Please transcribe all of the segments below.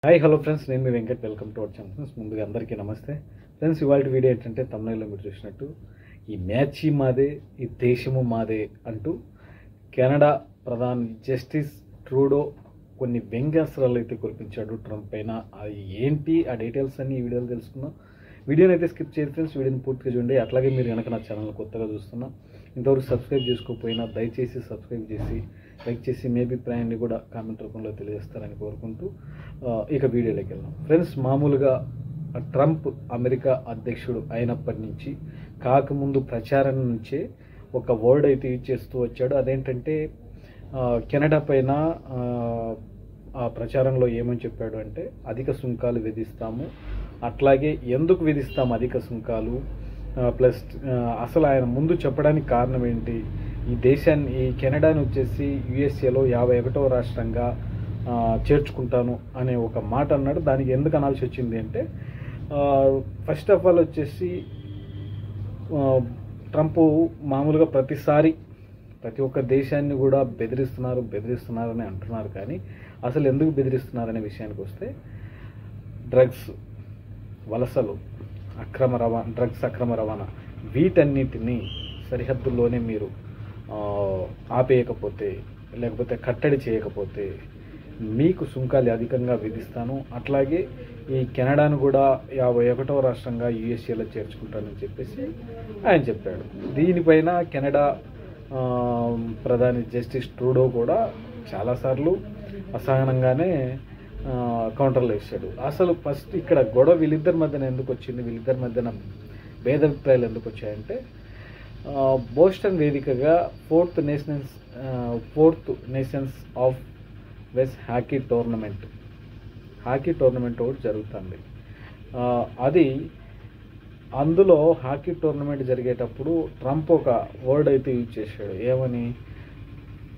Hi hello friends, నేను మీ Venkat. Welcome to our channel. Friends, ముందుగా అందరికీ నమస్తే. ఫ్రెండ్స్, ఇవాళ వీడియో ఏంటంటే తమిళనాడులో మీరు చూసినట్టు ఈ మ్యాచ్ మాదే, ఈ దేశము మాదే అంటూ కెనడా ప్రధాని జస్టిస్ ట్రూడో కొన్ని వ్యంగ్యాస్త్రాలు అయితే కురిపించాడు ట్రంప్ పైన. అది ఏంటి ఆ డీటెయిల్స్ అన్ని ఈ వీడియోలో తెలుసుకుందాం. వీడియోని అయితే స్కిప్ చేయదు ఫ్రెండ్స్, వీడియోని పూర్తిగా చూడండి. అట్లాగే మీరు కనుక నా ఛానల్ కొత్తగా చూస్తున్నా, ఇంతవరకు సబ్స్క్రైబ్ చేసుకోకపోయినా దయచేసి సబ్స్క్రైబ్ చేసి లైక్ చేసి మీ అభిప్రాయాన్ని కూడా కామెంట్ రూపంలో తెలియజేస్తారని కోరుకుంటూ ఇక వీడియోలోకి వెళ్దాం. ఫ్రెండ్స్, మామూలుగా ట్రంప్ అమెరికా అధ్యక్షుడు అయినప్పటి నుంచి కాకముందు ప్రచారం నుంచే ఒక వర్డ్ అయితే యూజ్ చేస్తూ వచ్చాడు. అదేంటంటే కెనడా పైన ఆ ప్రచారంలో ఏమని చెప్పాడు అంటే అధిక సుంకాలు విధిస్తాము, అట్లాగే ఎందుకు విధిస్తాము అధిక సుంకాలు, ప్లస్ అసలు ఆయన ముందు చెప్పడానికి కారణం ఏంటి, ఈ కెనడాని వచ్చేసి యుఎస్ఏలో 51వ రాష్ట్రంగా చేర్చుకుంటాను అనే ఒక మాట అన్నాడు. దానికి ఎందుకు అనాల్సి వచ్చింది అంటే ఫస్ట్ ఆఫ్ ఆల్ వచ్చేసి ట్రంప్ మామూలుగా ప్రతి ఒక్క దేశాన్ని కూడా బెదిరిస్తున్నారని అంటున్నారు. కానీ అసలు ఎందుకు బెదిరిస్తున్నారనే విషయానికి వస్తే డ్రగ్స్ వలసలు, డ్రగ్స్ అక్రమ రవాణా, వీటన్నిటినీ సరిహద్దుల్లోనే మీరు ఆపేయకపోతే, లేకపోతే కట్టడి చేయకపోతే మీకు సుంకాలు అధికంగా విధిస్తాను, అట్లాగే ఈ కెనడాను కూడా 51వ రాష్ట్రంగా యుఎస్ఏలో చేర్చుకుంటానని చెప్పేసి ఆయన చెప్పాడు. దీనిపైన కెనడా ప్రధాని జస్టిస్ ట్రూడో కూడా చాలాసార్లు అసహనంగానే కౌంటర్లు వేసాడు. అసలు ఫస్ట్ ఇక్కడ గొడవ వీళ్ళిద్దరి మధ్యన ఎందుకు వచ్చింది, వీళ్ళిద్దరి మధ్యన భేదాభిప్రాయాలు ఎందుకు వచ్చాయంటే బోస్టన్ వేదికగా fourth nations of west hockey tournament ఒకటి జరుగుతుంది. అందులో హాకీ టోర్నమెంట్ జరిగేటప్పుడు ట్రంప్ ఒక వర్డ్ అయితే యూజ్ చేశాడు. ఏమని,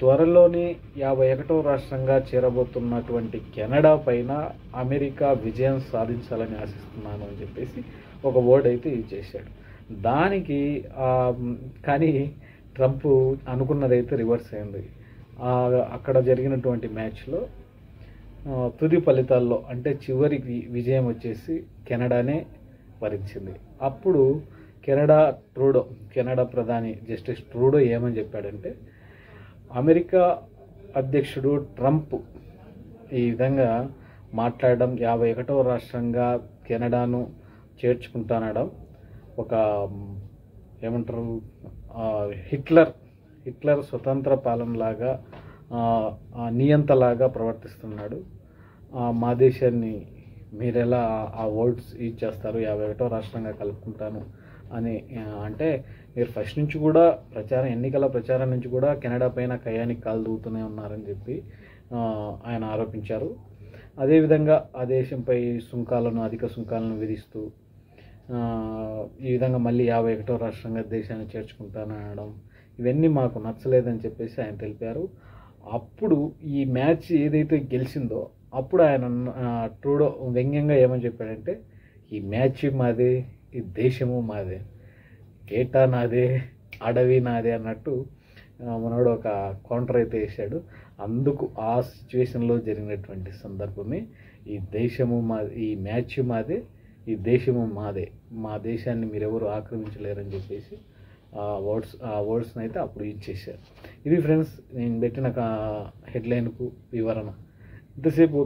త్వరలోనే 51వ రాష్ట్రంగా చేరబోతున్నటువంటి కెనడా పైన అమెరికా విజయం సాధించాలని ఆశిస్తున్నాను అని చెప్పేసి ఒక వర్డ్ అయితే యూజ్ చేశాడు. దానికి కానీ ట్రంప్ అనుకున్నదైతే రివర్స్ అయింది. అక్కడ జరిగినటువంటి మ్యాచ్లో తుది ఫలితాల్లో అంటే చివరికి విజయం వచ్చేసి కెనడానే వరించింది. అప్పుడు కెనడా ప్రధాని జస్టిస్ ట్రూడో ఏమని చెప్పాడంటే అమెరికా అధ్యక్షుడు ట్రంప్ ఈ విధంగా మాట్లాడడం, 51వ రాష్ట్రంగా కెనడాను చేర్చుకుంటానడం ఒక ఏమంటారు హిట్లర్ స్వతంత్ర పాలనలాగా నియంతలాగా ప్రవర్తిస్తున్నాడు. మా దేశాన్ని మీరెలా ఆ వర్డ్స్ యూజ్ చేస్తారు, 51వ రాష్ట్రంగా కలుపుకుంటాను అని అంటే మీరు ఫస్ట్ నుంచి కూడా ఎన్నికల ప్రచారం నుంచి కూడా కెనడా పైన కయానికి కాలు దూకుతూనే ఉన్నారని చెప్పి ఆయన ఆరోపించారు. అదేవిధంగా ఆ దేశంపై అధిక సుంకాలను విధిస్తూ ఈ విధంగా మళ్ళీ 51వ రాష్ట్రంగా దేశాన్ని చేర్చుకుంటానడం, ఇవన్నీ మాకు నచ్చలేదని చెప్పేసి ఆయన తెలిపారు. అప్పుడు ఈ మ్యాచ్ ఏదైతే గెలిచిందో అప్పుడు ఆయన ట్రూడో వ్యంగ్యంగా ఏమని చెప్పాడంటే ఈ మ్యాచ్ మాదే, ఈ దేశము మాదే, కేటా నాదే, అడవి నాదే అన్నట్టు మనోడు ఒక కౌంటర్ అయితే వేశాడు. అందుకు ఆ సిచ్యువేషన్లో జరిగినటువంటి సందర్భమే ఈ మ్యాచ్ మాదే, ఈ దేశము మాదే, మా దేశాన్ని మీరెవరు ఆక్రమించలేరని చెప్పేసి ఆ వర్డ్స్ని అయితే అప్పుడు యూజ్ చేశారు. ఇది ఫ్రెండ్స్ నేను పెట్టిన హెడ్లైన్కు వివరణ. ఇంతసేపు